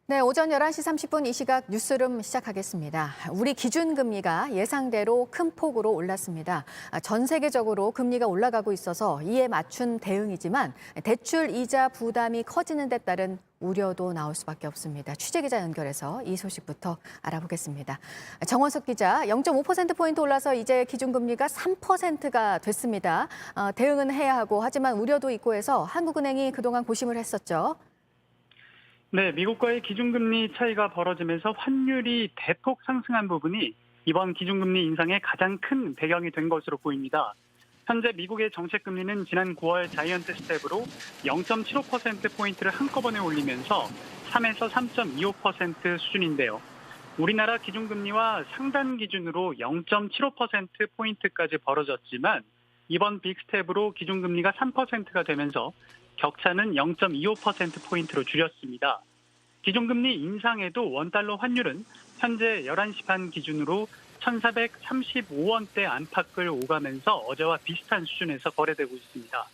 네, 오전 11시 30분 이 시각 뉴스룸 시작하겠습니다. 우리 기준금리가 예상대로 큰 폭으로 올랐습니다. 전 세계적으로 금리가 올라가고 있어서 이에 맞춘 대응이지만 대출 이자 부담이 커지는 데 따른 우려도 나올 수밖에 없습니다. 취재기자 연결해서 이 소식부터 알아보겠습니다. 정원석 기자, 0.5%포인트 올라서 이제 기준금리가 3%가 됐습니다. 대응은 해야 하고 하지만 우려도 있고 해서 한국은행이 그동안 고심을 했었죠. 네, 미국과의 기준금리 차이가 벌어지면서 환율이 대폭 상승한 부분이 이번 기준금리 인상의 가장 큰 배경이 된 것으로 보입니다. 현재 미국의 정책금리는 지난 9월 자이언트 스텝으로 0.75%포인트를 한꺼번에 올리면서 3에서 3.25% 수준인데요. 우리나라 기준금리와 상단 기준으로 0.75%포인트까지 벌어졌지만 이번 빅스텝으로 기준금리가 3%가 되면서 격차는 0.25%포인트로 줄였습니다. 기준금리 인상에도 원달러 환율은 현재 11시 반 기준으로 1,435원대 안팎을 오가면서 어제와 비슷한 수준에서 거래되고 있습니다.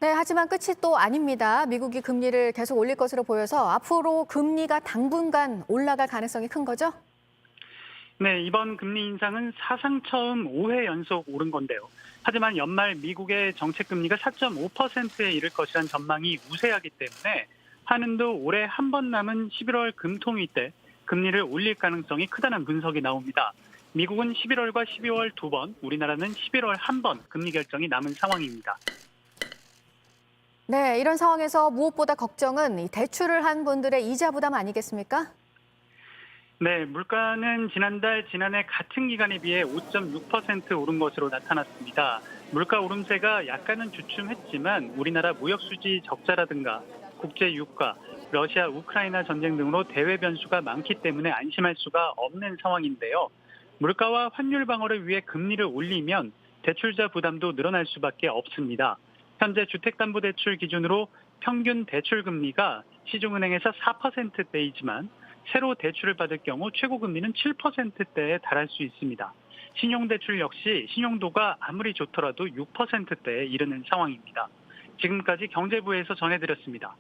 네, 하지만 끝이 또 아닙니다. 미국이 금리를 계속 올릴 것으로 보여서 앞으로 금리가 당분간 올라갈 가능성이 큰 거죠? 네, 이번 금리 인상은 사상 처음 5회 연속 오른 건데요. 하지만 연말 미국의 정책금리가 4.5%에 이를 것이란 전망이 우세하기 때문에 한은도 올해 한 번 남은 11월 금통위 때 금리를 올릴 가능성이 크다는 분석이 나옵니다. 미국은 11월과 12월 두 번, 우리나라는 11월 한 번 금리 결정이 남은 상황입니다. 네, 이런 상황에서 무엇보다 걱정은 이 대출을 한 분들의 이자 부담 아니겠습니까? 네, 물가는 지난해 같은 기간에 비해 5.6% 오른 것으로 나타났습니다. 물가 오름세가 약간은 주춤했지만 우리나라 무역수지 적자라든가 국제 유가, 러시아 우크라이나 전쟁 등으로 대외 변수가 많기 때문에 안심할 수가 없는 상황인데요. 물가와 환율 방어를 위해 금리를 올리면 대출자 부담도 늘어날 수밖에 없습니다. 현재 주택담보대출 기준으로 평균 대출 금리가 시중은행에서 4%대이지만 새로 대출을 받을 경우 최고 금리는 7%대에 달할 수 있습니다. 신용대출 역시 신용도가 아무리 좋더라도 6%대에 이르는 상황입니다. 지금까지 경제부에서 전해드렸습니다.